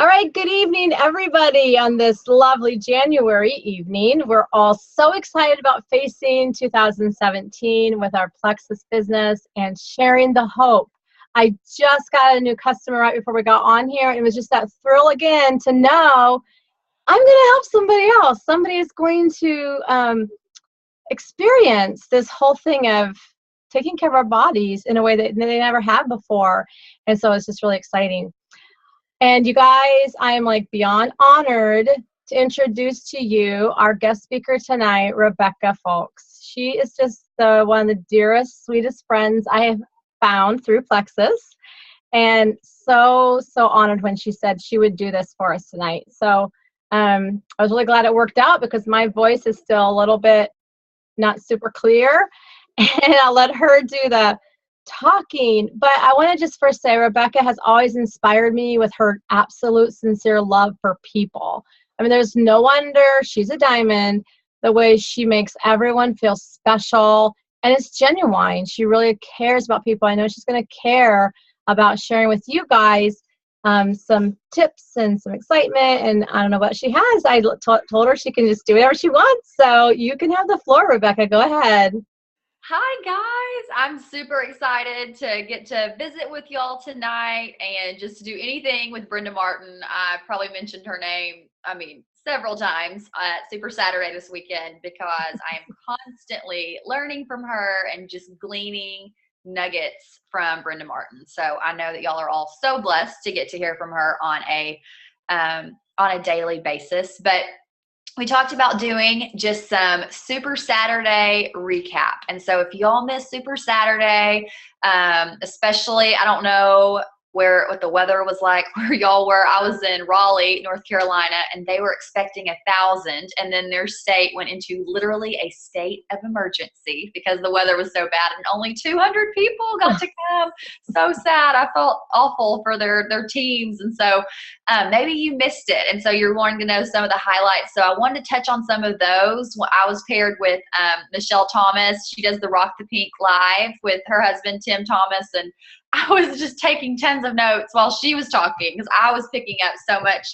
All right, good evening, everybody, on this lovely January evening. We're all so excited about facing 2017 with our Plexus business and sharing the hope. I just got a new customer right before we got on here. It was just that thrill again to know I'm going to help somebody else. Somebody is going to experience this whole thing of taking care of our bodies in a way that they never have before. And so it's just really exciting. And you guys, I am like beyond honored to introduce to you our guest speaker tonight, Rebekah Fowlkes. She is just one of the dearest, sweetest friends I have found through Plexus. And so honored when she said she would do this for us tonight. So I was really glad it worked out because my voice is still a little bit not super clear. And I'll let her do the talking, but I want to just first say Rebekah has always inspired me with her absolute sincere love for people. I mean, there's no wonder she's a diamond, the way she makes everyone feel special, and it's genuine. She really cares about people. I know she's going to care about sharing with you guys some tips and some excitement, and I don't know what she has. I told her she can just do whatever she wants, so you can have the floor, Rebekah. Go ahead. Hi guys, I'm super excited to get to visit with y'all tonight and just to do anything with Brenda Martin. I probably mentioned her name, several times at Super Saturday this weekend because I am constantly learning from her and just gleaning nuggets from Brenda Martin. So I know that y'all are all so blessed to get to hear from her on a daily basis. But we talked about doing just some Super Saturday recap. And so if y'all missed Super Saturday, especially, I don't know what the weather was like where y'all were. I was in Raleigh, North Carolina, and they were expecting 1,000. And then their state went into literally a state of emergency because the weather was so bad and only 200 people got to come. So sad. I felt awful for their teams. And so maybe you missed it. And so you're wanting to know some of the highlights. So I wanted to touch on some of those. I was paired with Michelle Thomas. She does the Rock the Pink live with her husband, Tim Thomas. And I was just taking tons of notes while she was talking because I was picking up so much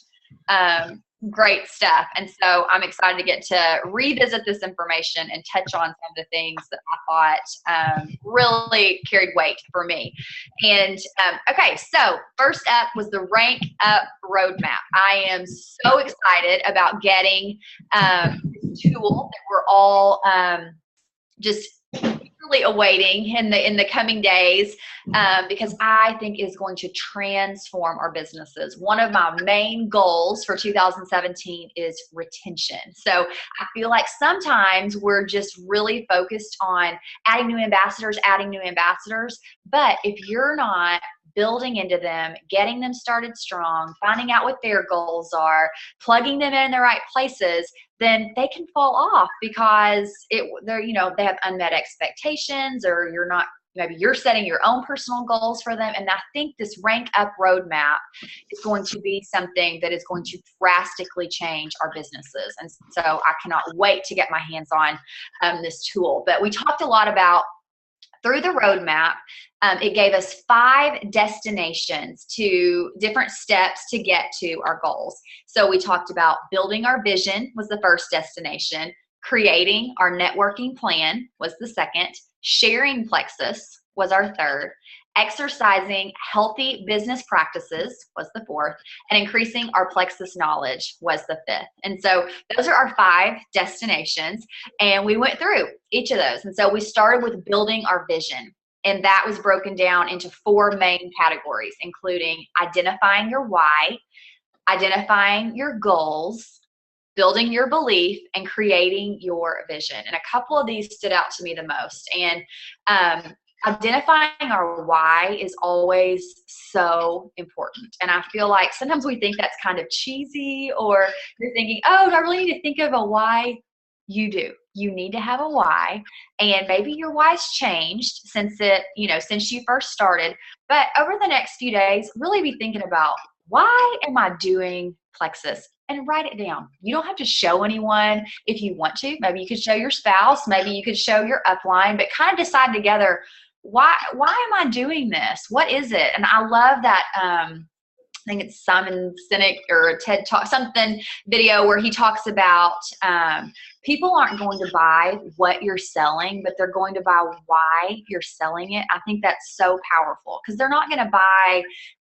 great stuff. And so I'm excited to get to revisit this information and touch on some of the things that I thought really carried weight for me. And okay, so first up was the Rank Up Roadmap. I am so excited about getting this tool that we're all just really awaiting in the coming days because I think is going to transform our businesses. One of my main goals for 2017 is retention. So I feel like sometimes we're just really focused on adding new ambassadors, but if you're not building into them, getting them started strong, finding out what their goals are, plugging them in the right places, then they can fall off because they have unmet expectations, or maybe you're setting your own personal goals for them. And I think this Rank Up Roadmap is going to be something that is going to drastically change our businesses. And so I cannot wait to get my hands on this tool. But we talked a lot about through the roadmap. It gave us 5 destinations to different steps to get to our goals. So we talked about building our vision was the first destination, creating our networking plan was the second, sharing Plexus was our third, exercising healthy business practices was the fourth, and increasing our Plexus knowledge was the fifth. And so those are our 5 destinations, and we went through each of those. And so we started with building our vision, and that was broken down into 4 main categories, including identifying your why, identifying your goals, building your belief, and creating your vision. And a couple of these stood out to me the most. And identifying our why is always so important. And I feel like sometimes we think that's kind of cheesy, or you're thinking, oh, do I really need to think of a why? You do. You need to have a why. And maybe your why's changed since you first started. But over the next few days, really be thinking about, why am I doing Plexus? And write it down. You don't have to show anyone if you want to. Maybe you could show your spouse. Maybe you could show your upline, but kind of decide together, why am I doing this? What is it? And I love that I think it's Simon Sinek or a TED Talk, something video where he talks about people aren't going to buy what you're selling, but they're going to buy why you're selling it. I think that's so powerful because they're not going to buy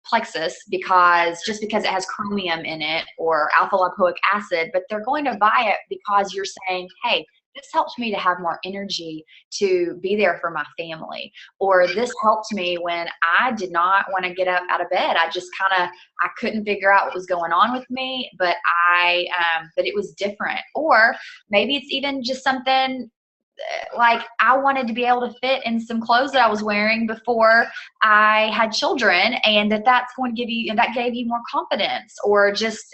Plexus because it has chromium in it or alpha lipoic acid, but they're going to buy it because you're saying, hey, this helped me to have more energy to be there for my family. Or this helped me when I did not want to get up out of bed. I couldn't figure out what was going on with me, but but it was different. Or maybe it's even just something like I wanted to be able to fit in some clothes that I was wearing before I had children, and that's going to give you, and that gave you more confidence, or just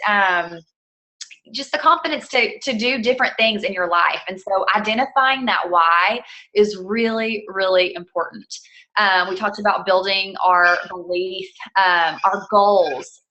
the confidence to do different things in your life. And so identifying that why is really, really important. We talked about building our belief, our goals,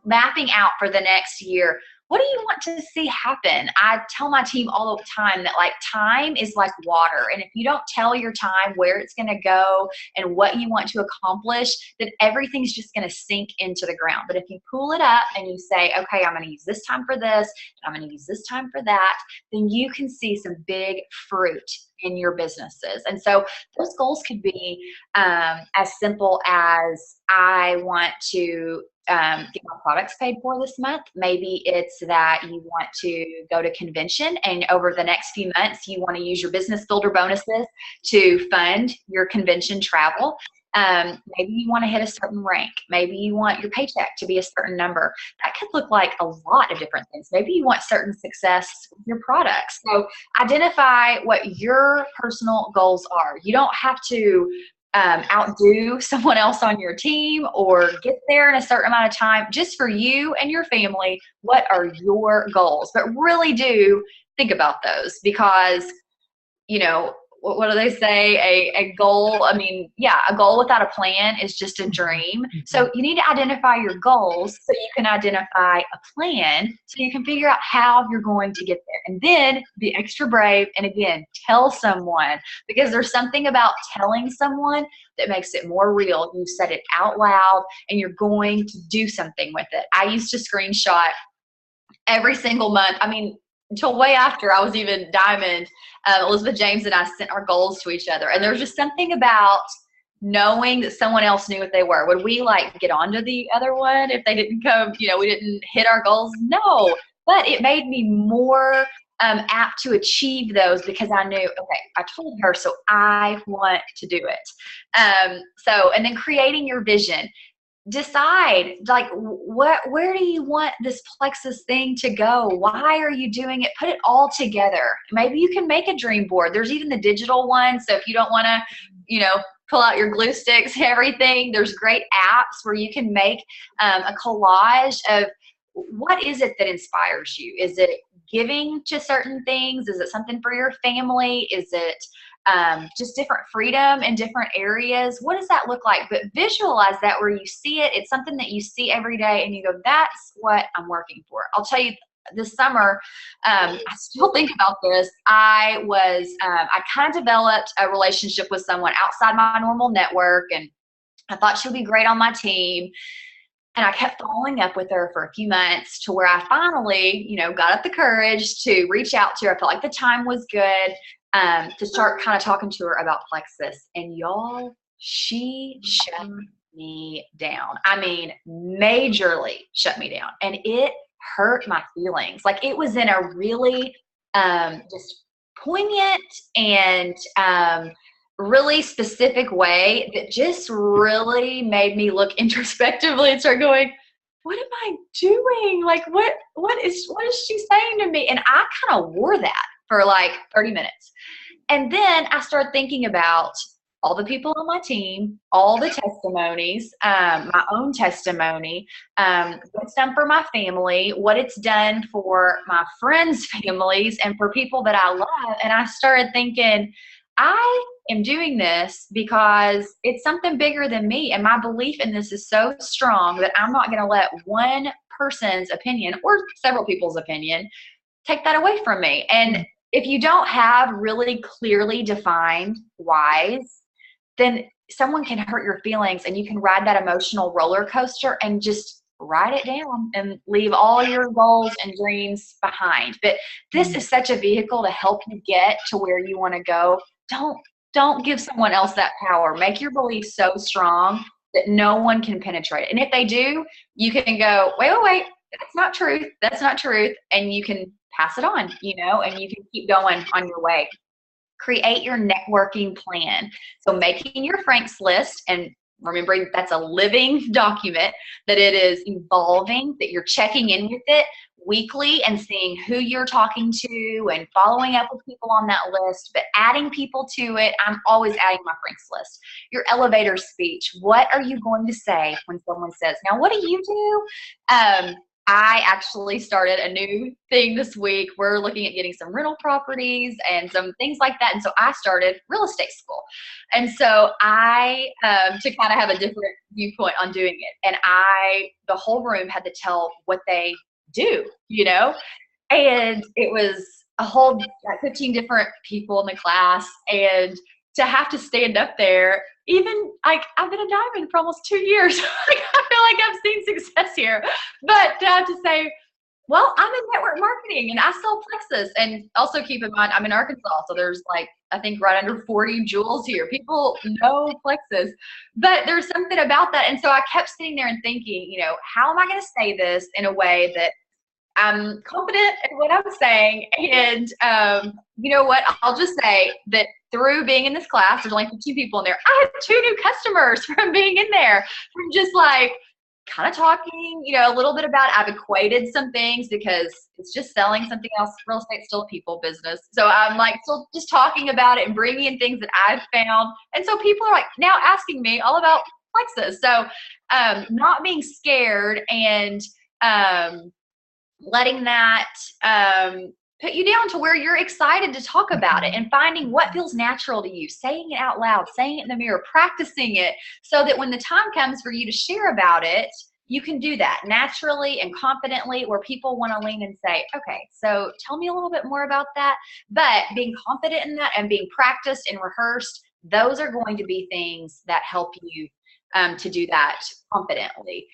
mapping out for the next year. What do you want to see happen? I tell my team all the time that like time is like water. And if you don't tell your time where it's going to go and what you want to accomplish, then everything's just going to sink into the ground. But if you pull it up and you say, okay, I'm going to use this time for this, and I'm going to use this time for that, then you can see some big fruit in your businesses. And so those goals could be as simple as I want to get my products paid for this month. Maybe it's that you want to go to convention and over the next few months you want to use your business builder bonuses to fund your convention travel. Maybe you want to hit a certain rank. Maybe you want your paycheck to be a certain number. That could look like a lot of different things. Maybe you want certain success with your products. So identify what your personal goals are. You don't have to outdo someone else on your team or get there in a certain amount of time. Just for you and your family, what are your goals? But really do think about those, because what do they say? A goal, a goal without a plan is just a dream. So you need to identify your goals so you can identify a plan so you can figure out how you're going to get there. And then be extra brave and again, tell someone, because there's something about telling someone that makes it more real. You said it out loud and you're going to do something with it. I used to screenshot every single month. Until way after I was even Diamond, Elizabeth James and I sent our goals to each other. And there's just something about knowing that someone else knew what they were. Would we get onto the other one if they didn't come, we didn't hit our goals? No, but it made me more apt to achieve those because I knew, okay, I told her, so I want to do it. And then creating your vision. Decide where do you want this Plexus thing to go? Why are you doing it? Put it all together. Maybe you can make a dream board. There's even the digital one. So if you don't want to, pull out your glue sticks, everything, there's great apps where you can make a collage of what is it that inspires you? Is it giving to certain things? Is it something for your family? Is it just different freedom in different areas? What does that look like? But visualize that where you see it. It's something that you see every day and you go, that's what I'm working for. I'll tell you, this summer, I still think about this. I kind of developed a relationship with someone outside my normal network, and I thought she would be great on my team. And I kept following up with her for a few months to where I finally, got up the courage to reach out to her. I felt like the time was good to start kind of talking to her about Plexus. And y'all, she shut me down. Majorly shut me down. And it hurt my feelings. It was in a really just poignant and really specific way that just really made me look introspectively and start going, what am I doing? What is she saying to me? And I kind of wore that for 30 minutes. And then I started thinking about all the people on my team, all the testimonies, my own testimony, what it's done for my family, what it's done for my friends' families, and for people that I love. And I started thinking, I am doing this because it's something bigger than me. And my belief in this is so strong that I'm not going to let one person's opinion or several people's opinion take that away from me. And if you don't have really clearly defined whys, then someone can hurt your feelings and you can ride that emotional roller coaster and just write it down and leave all your goals and dreams behind. But this is such a vehicle to help you get to where you want to go. Don't give someone else that power. Make your beliefs so strong that no one can penetrate it. And if they do, you can go, wait, that's not truth. That's not truth. And you can pass it on, and you can keep going on your way. Create your networking plan. So making your Franks list, and remembering that's a living document, that it is evolving, that you're checking in with it weekly and seeing who you're talking to and following up with people on that list, but adding people to it. I'm always adding my Franks list. Your elevator speech. What are you going to say when someone says, now what do you do? I actually started a new thing this week. We're looking at getting some rental properties and some things like that. And so I started real estate school. And so I, to kind of have a different viewpoint on doing it. And the whole room had to tell what they do, and it was a whole 15 different people in the class. And to have to stand up there, even like I've been a diamond for almost 2 years. I feel like I've seen success here, but to have to say, well, I'm in network marketing and I sell plexus. And also keep in mind, I'm in Arkansas. So there's I think right under 40 jewels here. People know plexus, but there's something about that. And so I kept sitting there and thinking, how am I going to say this in a way that I'm confident in what I'm saying? And you know what? I'll just say that through being in this class, there's only 15 people in there. I have 2 new customers from being in there, from just kind of talking, a little bit about it. I've equated some things because it's just selling something else. Real estate's still a people business. So I'm still just talking about it and bringing in things that I've found. And so people are now asking me all about plexus. So not being scared and letting that put you down to where you're excited to talk about it and finding what feels natural to you, saying it out loud, saying it in the mirror, practicing it so that when the time comes for you to share about it, you can do that naturally and confidently, where people want to lean and say, okay, so tell me a little bit more about that. But being confident in that and being practiced and rehearsed, those are going to be things that help you to do that confidently.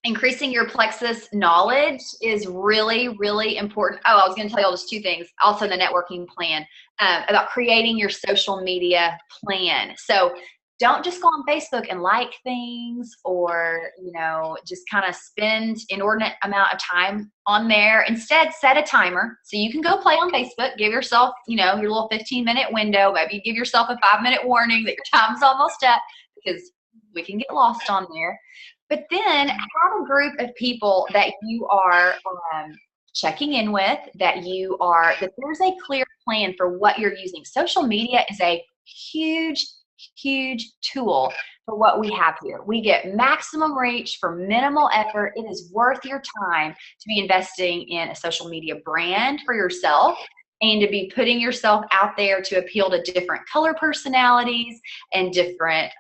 Increasing your plexus knowledge is really, really important. Oh, I was going to tell you all just 2 things. Also, the networking plan, about creating your social media plan. So don't just go on Facebook and like things, or, just kind of spend inordinate amount of time on there. Instead, set a timer. So you can go play on Facebook, give yourself, your little 15-minute window. Maybe give yourself a 5-minute warning that your time's almost up, because we can get lost on there. But then have a group of people that you are checking in with, that there's a clear plan for what you're using. Social media is a huge, huge tool for what we have here. We get maximum reach for minimal effort. It is worth your time to be investing in a social media brand for yourself, and to be putting yourself out there to appeal to different color personalities and different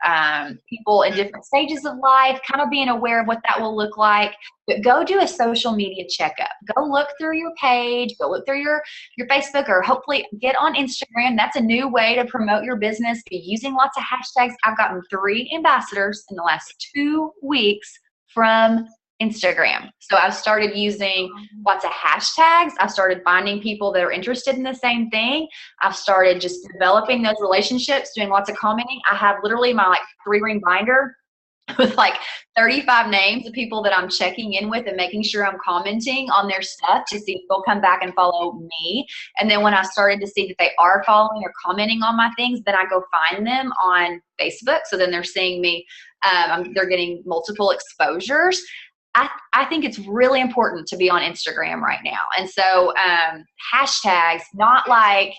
people in different stages of life, kind of being aware of what that will look like. But go do a social media checkup. Go look through your page, go look through your Facebook, or hopefully get on Instagram. That's a new way to promote your business. Be using lots of hashtags. I've gotten 3 ambassadors in the last 2 weeks from Instagram. So I've started using lots of hashtags. I've started finding people that are interested in the same thing. I've started just developing those relationships, doing lots of commenting. I have literally my 3-ring binder with 35 names of people that I'm checking in with and making sure I'm commenting on their stuff to see if they'll come back and follow me. And then when I started to see that they are following or commenting on my things, then I go find them on Facebook. So then they're seeing me. They're getting multiple exposures. I think it's really important to be on Instagram right now. And so hashtags, not my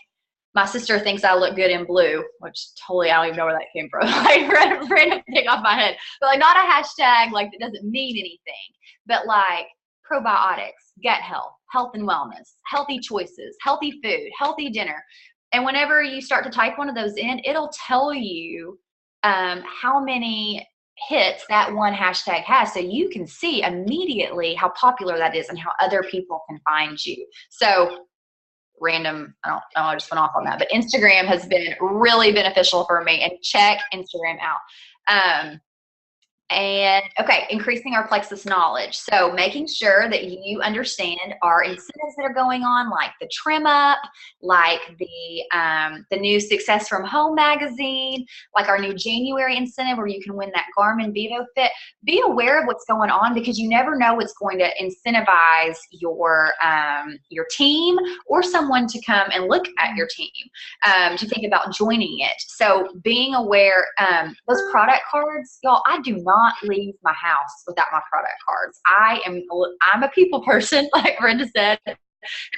sister thinks I look good in blue, which totally, I don't even know where that came from. Random thing off my head. But not a hashtag that doesn't mean anything. But probiotics, gut health, health and wellness, healthy choices, healthy food, healthy dinner. And whenever you start to type one of those in, it'll tell you how many hits that one hashtag has, so you can see immediately how popular that is and how other people can find you. So random, I don't know, I just went off on that, but Instagram has been really beneficial for me, and check Instagram out. And okay, increasing our plexus knowledge. So making sure that you understand our incentives that are going on, like the trim up, like the new Success from Home magazine, like our new January incentive where you can win that Garmin Vivo Fit. Be aware of what's going on, because you never know what's going to incentivize your team or someone to come and look at your team, to think about joining it. So being aware, those product cards, y'all, I do not leave my house without my product cards. I'm a people person, like Brenda said.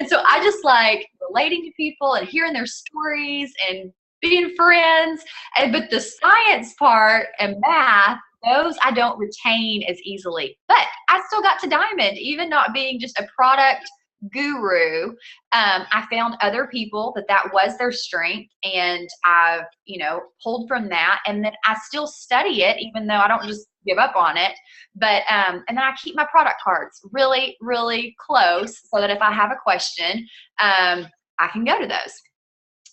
And so I just like relating to people and hearing their stories and being friends. But the science part and math, those I don't retain as easily. But I still got to Diamond, even not being just a product guru. I found other people that was their strength, and I've pulled from that, and then I still study it, even though I don't just give up on it. But and then I keep my product cards really, really close, so that if I have a question, I can go to those.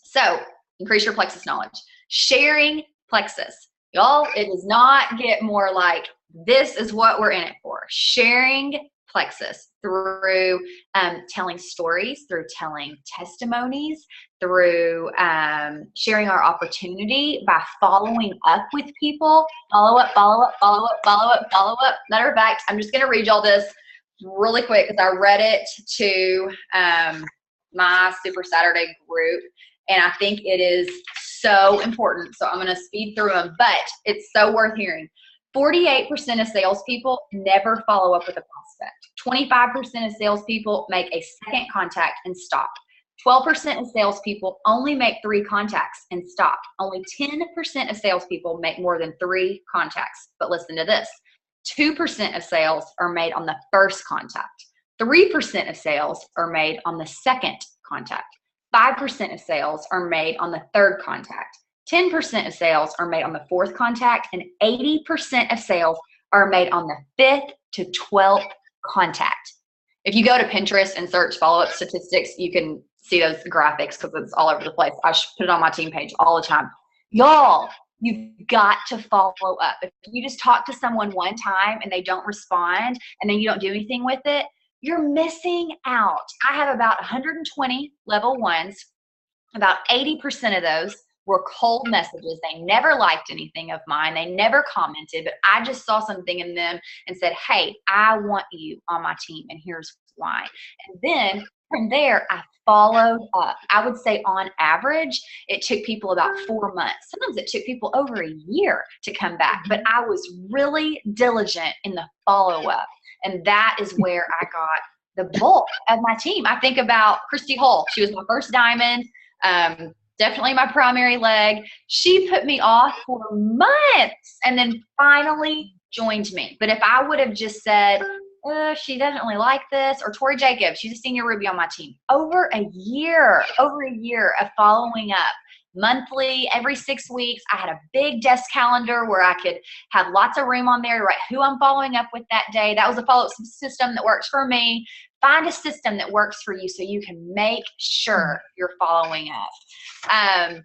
So increase your plexus knowledge. Sharing plexus, y'all. It does not get more like this is what we're in it for. Sharing plexus through telling stories, through telling testimonies, through sharing our opportunity by following up with people. Follow up, follow up, follow up, follow up, follow up. Matter of fact, I'm just going to read y'all this really quick because I read it to my Super Saturday group, and I think it is so important. So I'm going to speed through them, but it's so worth hearing. 48% of salespeople never follow up with a prospect. 25% of salespeople make a second contact and stop. 12% of salespeople only make 3 contacts and stop. Only 10% of salespeople make more than 3 contacts. But listen to this. 2% of sales are made on the first contact. 3% of sales are made on the second contact. 5% of sales are made on the third contact. 10% of sales are made on the 4th contact, and 80% of sales are made on the 5th to 12th contact. If you go to Pinterest and search follow-up statistics, you can see those graphics because it's all over the place. I should put it on my team page all the time. Y'all, you've got to follow up. If you just talk to someone one time and they don't respond and then you don't do anything with it, you're missing out. I have about 120 level 1s. About 80% of those were cold messages. They never liked anything of mine. They never commented, but I just saw something in them and said, hey, I want you on my team, and here's why. And then from there, I followed up. I would say on average, it took people about 4 months. Sometimes it took people over a year to come back, but I was really diligent in the follow-up. And that is where I got the bulk of my team. I think about Christy Hull. She was my first Diamond. Definitely my primary leg. She put me off for months and then finally joined me. But if I would have just said, she doesn't really like this, or Tori Jacobs, she's a senior Ruby on my team, over a year of following up. Monthly, every 6 weeks, I had a big desk calendar where I could have lots of room on there to write who I'm following up with that day. That was a follow-up system that works for me. Find a system that works for you so you can make sure you're following up.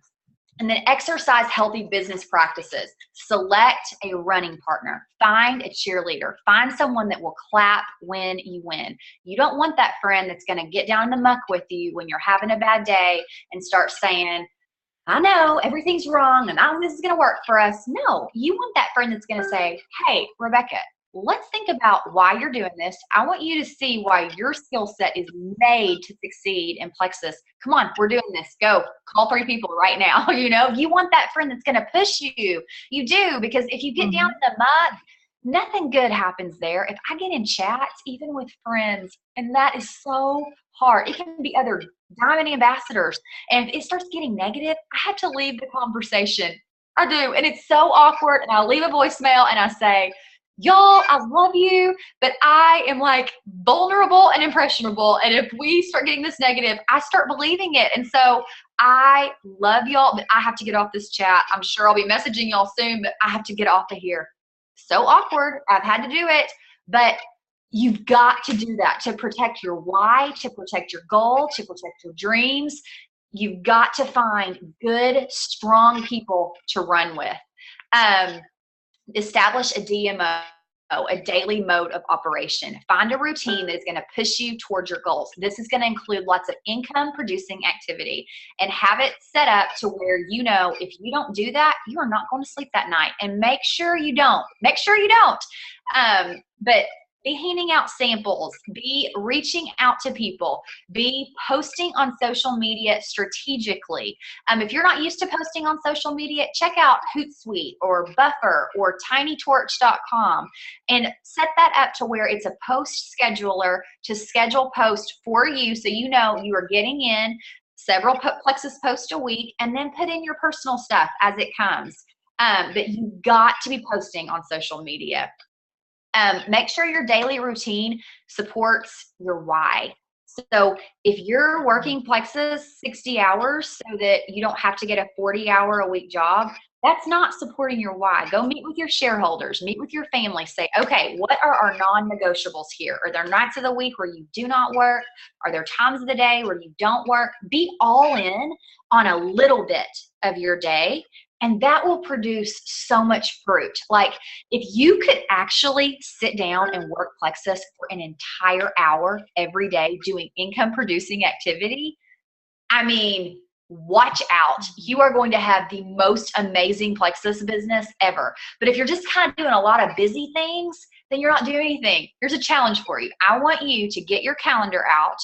And then exercise healthy business practices. Select a running partner. Find a cheerleader. Find someone that will clap when you win. You don't want that friend that's going to get down in the muck with you when you're having a bad day and start saying, I know everything's wrong and I don't think this is going to work for us. No, you want that friend that's going to say, hey, Rebekah, let's think about why you're doing this. I want you to see why your skill set is made to succeed in Plexus. Come on, we're doing this. Go call 3 people right now. You want that friend that's going to push you. You do, because if you get down in the mud, nothing good happens there. If I get in chats, even with friends, and that is so hard. It can be other Diamond ambassadors. And if it starts getting negative, I have to leave the conversation. I do. And it's so awkward. And I'll leave a voicemail and I say, y'all, I love you, but I am like vulnerable and impressionable. And if we start getting this negative, I start believing it. And so I love y'all, but I have to get off this chat. I'm sure I'll be messaging y'all soon, but I have to get off of here. So awkward. I've had to do it, but you've got to do that to protect your why, to protect your goal, to protect your dreams. You've got to find good, strong people to run with. establish a DMO, a daily mode of operation. Find a routine that is going to push you towards your goals. This is going to include lots of income producing activity, and have it set up to where you know if you don't do that, you are not going to sleep that night. And make sure you don't. Make sure you don't. But be handing out samples, be reaching out to people, be posting on social media strategically. If you're not used to posting on social media, check out Hootsuite or Buffer or tinytorch.com and set that up to where it's a post scheduler to schedule posts for you, so you know you are getting in several Plexus posts a week, and then put in your personal stuff as it comes. But you've got to be posting on social media. Make sure your daily routine supports your why. So if you're working Plexus 60 hours so that you don't have to get a 40-hour-a-week job, that's not supporting your why. Go meet with your shareholders, meet with your family, say, okay, what are our non-negotiables here? Are there nights of the week where you do not work? Are there times of the day where you don't work? Be all in on a little bit of your day, and that will produce so much fruit. Like, if you could actually sit down and work Plexus for an entire hour every day doing income producing activity, I mean, watch out. You are going to have the most amazing Plexus business ever. But if you're just kind of doing a lot of busy things, then you're not doing anything. Here's a challenge for you. I want you to get your calendar out,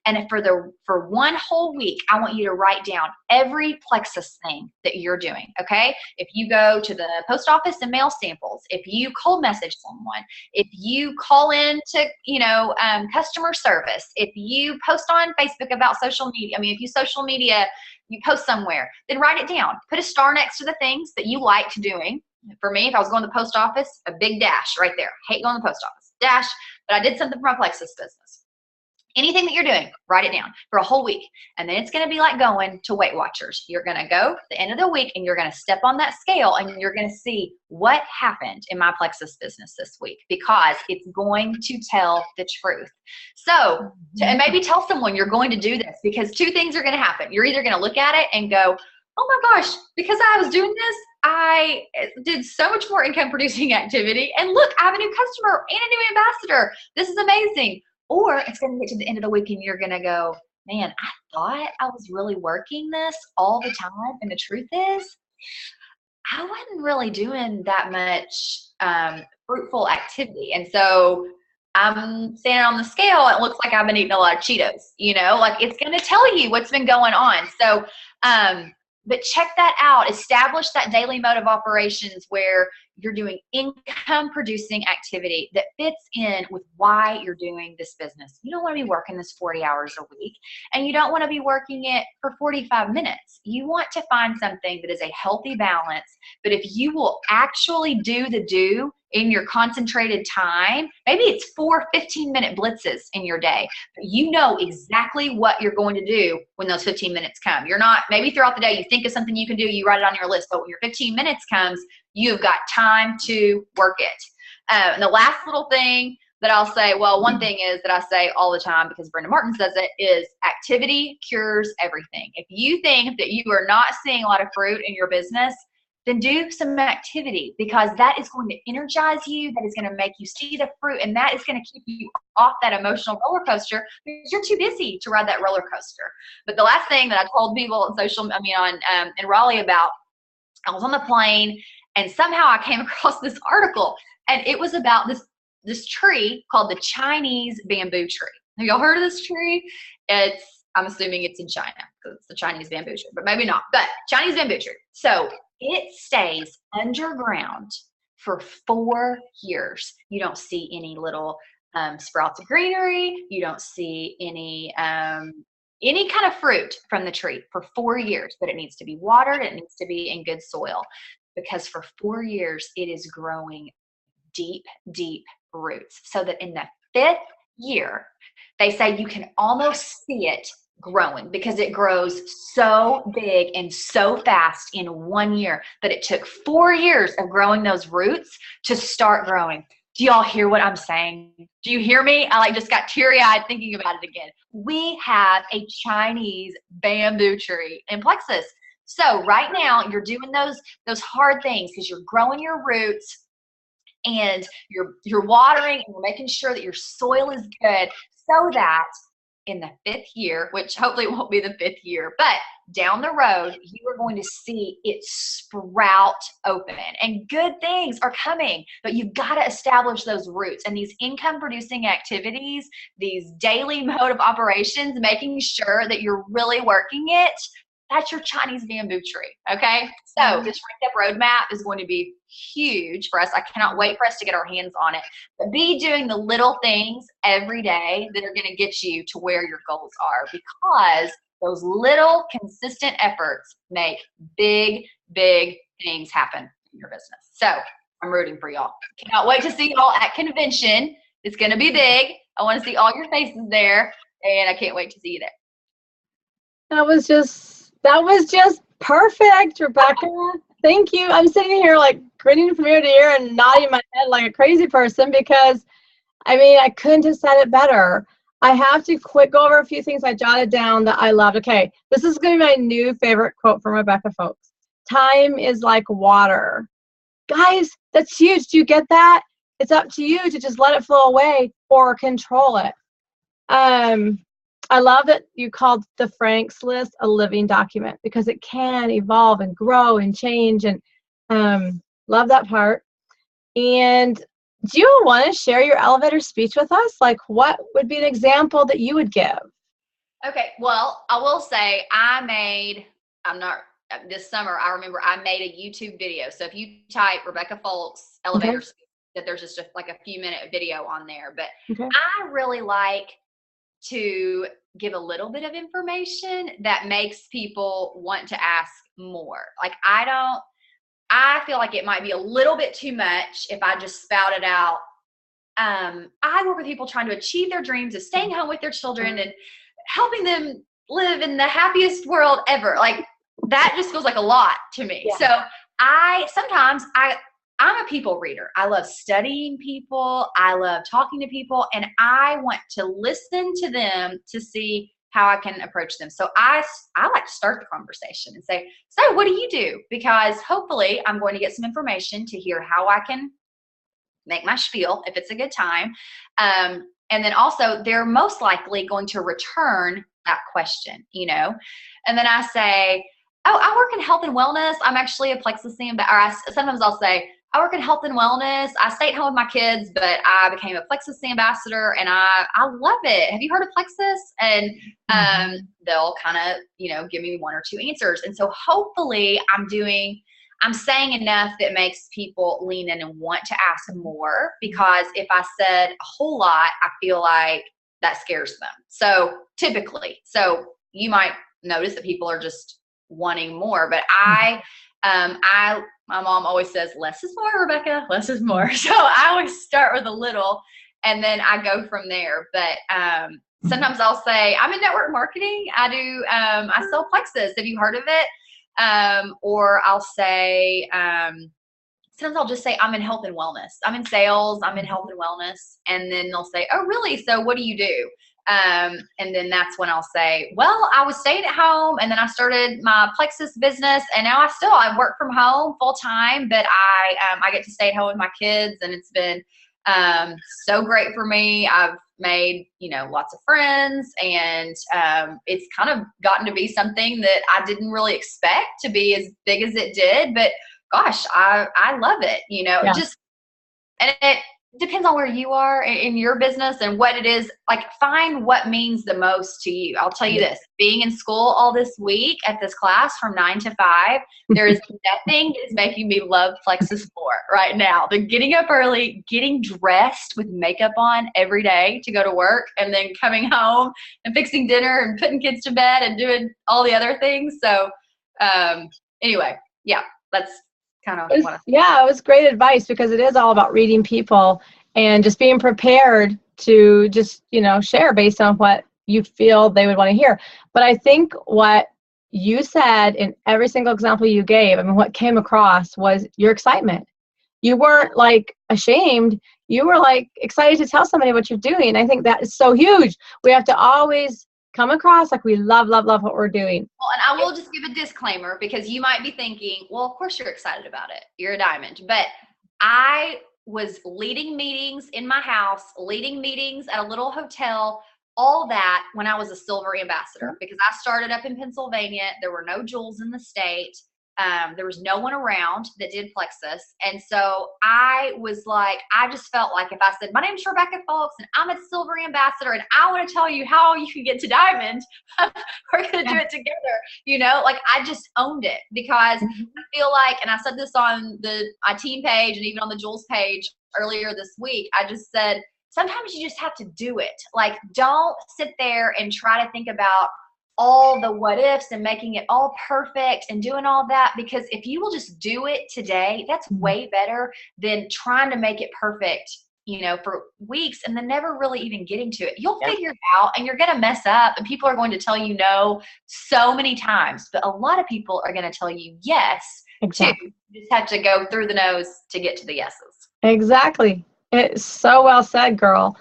and for one whole week, I want you to write down every Plexus thing that you're doing, okay? If you go to the post office and mail samples, if you cold message someone, if you call in to, customer service, if you post on Facebook about social media, if you social media, you post somewhere, then write it down. Put a star next to the things that you liked doing. For me, if I was going to the post office, a big dash right there. Hate going to the post office. Dash, but I did something for my Plexus business. Anything that you're doing, write it down for a whole week. And then it's going to be like going to Weight Watchers. You're going to go the end of the week and you're going to step on that scale and you're going to see what happened in my Plexus business this week, because it's going to tell the truth. So, and maybe tell someone you're going to do this, because two things are going to happen. You're either going to look at it and go, oh my gosh, because I was doing this, I did so much more income producing activity, and look, I have a new customer and a new ambassador. This is amazing. Or it's going to get to the end of the week and you're going to go, man, I thought I was really working this all the time. And the truth is, I wasn't really doing that much fruitful activity. And so I'm standing on the scale. It looks like I've been eating a lot of Cheetos, like it's going to tell you what's been going on. So, but check that out. Establish that daily mode of operations where you're doing income producing activity that fits in with why you're doing this business. You don't want to be working this 40 hours a week, and you don't want to be working it for 45 minutes. You want to find something that is a healthy balance. But if you will actually do the do in your concentrated time, maybe it's 4 15-minute blitzes in your day, but you know exactly what you're going to do when those 15 minutes come. You're not, maybe throughout the day you think of something you can do, you write it on your list, but when your 15 minutes comes, you've got time to work it. And the last little thing that I'll say, well, one thing is that I say all the time, because Brenda Martin says it, is activity cures everything. If you think that you are not seeing a lot of fruit in your business, then do some activity, because that is going to energize you, that is going to make you see the fruit, and that is going to keep you off that emotional roller coaster, because you're too busy to ride that roller coaster. But the last thing that I told people in Raleigh about, I was on the plane and somehow I came across this article, and it was about this tree called the Chinese bamboo tree. Have y'all heard of this tree? I'm assuming it's in China because it's the Chinese bamboo tree, but maybe not. But Chinese bamboo tree. So it stays underground for 4 years. You don't see any little sprouts of greenery. You don't see any kind of fruit from the tree for 4 years, but it needs to be watered. It needs to be in good soil, because for 4 years it is growing deep, deep roots, so that in the 5th year, they say you can almost see it growing, because it grows so big and so fast in 1 year that it took 4 years of growing those roots to start growing. Do y'all hear what I'm saying? Do you hear me? I just got teary-eyed thinking about it again. We have a Chinese bamboo tree in Plexus. So right now you're doing those hard things because you're growing your roots and you're watering and you're making sure that your soil is good, so that in the 5th year, which hopefully won't be the 5th year, but down the road, you are going to see it sprout open and good things are coming. But you've got to establish those roots and these income producing activities, these daily mode of operations, making sure that you're really working it. That's your Chinese bamboo tree. Okay. So this step roadmap is going to be huge for us. I cannot wait for us to get our hands on it. But be doing the little things every day that are going to get you to where your goals are, because those little consistent efforts make big, big things happen in your business. So I'm rooting for y'all. Cannot wait to see y'all at convention. It's going to be big. I want to see all your faces there, and I can't wait to see you there. That was just perfect, Rebekah. Thank you. I'm sitting here like grinning from ear to ear and nodding my head like a crazy person, because I couldn't have said it better. I have to go over a few things I jotted down that I loved. Okay, this is going to be my new favorite quote from Rebekah, Fowlkes. Time is like water. Guys, that's huge. Do you get that? It's up to you to just let it flow away or control it. I love that you called the Frank's list a living document, because it can evolve and grow and change, and love that part. And do you want to share your elevator speech with us? Like, what would be an example that you would give? Okay, well, I will say this summer, I remember I made a YouTube video. So if you type Rebekah Fowlkes elevator speech, that there's just like a few minute video on there. But I really like to give a little bit of information that makes people want to ask more. Like, I feel like it might be a little bit too much if I just spout it out. I work with people trying to achieve their dreams of staying home with their children and helping them live in the happiest world ever. Like, that just feels like a lot to me. Yeah. So I'm a people reader. I love studying people. I love talking to people, and I want to listen to them to see how I can approach them. So I like to start the conversation and say, so what do you do? Because hopefully I'm going to get some information to hear how I can make my spiel if it's a good time. And then also they're most likely going to return that question, and then I say, oh, I work in health and wellness. I'm actually a Plexus ambassador. Sometimes I'll say, I work in health and wellness. I stay at home with my kids, but I became a Plexus ambassador, and I love it. Have you heard of Plexus? And they'll kind of, give me one or two answers. And so hopefully I'm saying enough that makes people lean in and want to ask more, because if I said a whole lot, I feel like that scares them. So typically, you might notice that people are just wanting more, but my mom always says, less is more, Rebekah, less is more. So I always start with a little, and then I go from there. But sometimes I'll say, I'm in network marketing. I sell Plexus. Have you heard of it? Or I'll say, sometimes I'll just say, I'm in health and wellness. I'm in sales. I'm in health and wellness. And then they'll say, oh, really? So what do you do? And then that's when I'll say, well, I was staying at home, and then I started my Plexus business, and now I work from home full time, but I get to stay at home with my kids, and it's been so great for me. I've made, lots of friends, and it's kind of gotten to be something that I didn't really expect to be as big as it did, but gosh, I love it, Yeah. And it depends on where you are in your business and what it is. Like, find what means the most to you. I'll tell you this, being in school all this week at this class from 9 to 5, there is nothing that is making me love Plexus more right now than getting up early, getting dressed with makeup on every day to go to work, and then coming home and fixing dinner and putting kids to bed and doing all the other things. So anyway, yeah, that's kind of what it was great advice, because it is all about reading people and just being prepared to just, share based on what you feel they would want to hear. But I think what you said in every single example you gave, what came across was your excitement. You weren't like ashamed. You were like excited to tell somebody what you're doing. I think that is so huge. We have to always come across like we love what we're doing. Well, and I will just give a disclaimer, because you might be thinking, well, of course you're excited about it. You're a diamond. But I was leading meetings in my house, leading meetings at a little hotel, all that when I was a silver ambassador, because I started up in Pennsylvania. There were no jewels in the state. There was no one around that did Plexus. And so I was like, I just felt like if I said, my name is Rebekah Fowlkes and I'm a silver ambassador and I want to tell you how you can get to diamond, we're going to do it together. Like I just owned it, because I feel like, and I said this on my team page and even on the Jules page earlier this week, I just said, sometimes you just have to do it. Like, don't sit there and try to think about all the what ifs and making it all perfect and doing all that, because if you will just do it today, that's way better than trying to make it perfect, for weeks and then never really even getting to it. You'll figure it out, and you're going to mess up, and people are going to tell you no so many times, but a lot of people are going to tell you yes too. You just have to go through the no's to get to the yeses. Exactly. It's so well said, girl.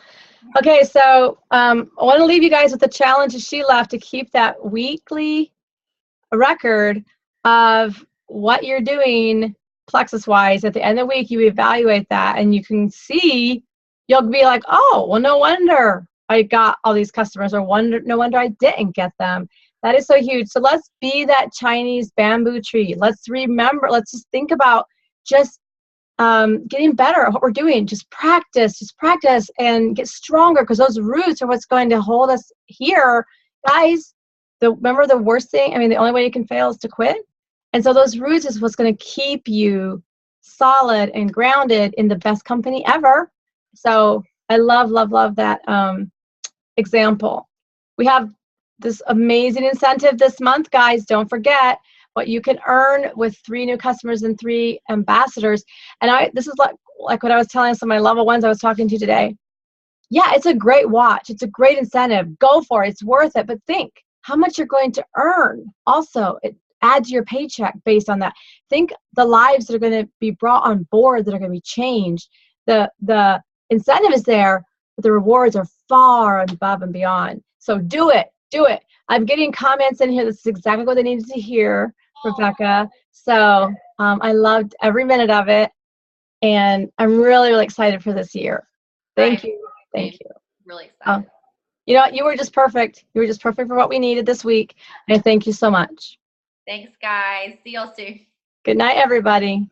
Okay, so I want to leave you guys with the challenge that she left, to keep that weekly record of what you're doing Plexus-wise. At the end of the week, you evaluate that, and you can see, you'll be like, oh, well, no wonder I got all these customers, or no wonder I didn't get them. That is so huge. So let's be that Chinese bamboo tree. Let's just think about just getting better at what we're doing. Just practice and get stronger, because those roots are what's going to hold us here. Guys, remember the worst thing? I mean, the only way you can fail is to quit. And so those roots is what's going to keep you solid and grounded in the best company ever. So I love that example. We have this amazing incentive this month, guys. Don't forget what you can earn with 3 new customers and 3 ambassadors. And this is like what I was telling some of my level ones I was talking to today. Yeah, it's a great watch. It's a great incentive. Go for it. It's worth it. But think how much you're going to earn. Also, add to your paycheck based on that. Think the lives that are going to be brought on board, that are going to be changed. The incentive is there, but the rewards are far above and beyond. So do it. I'm getting comments in here. This is exactly what they needed to hear, Rebekah. So I loved every minute of it, and I'm really, really excited for this year. Thank you. Really excited. You know what? You were just perfect. You were just perfect for what we needed this week, and thank you so much. Thanks, guys. See y'all soon. Good night, everybody.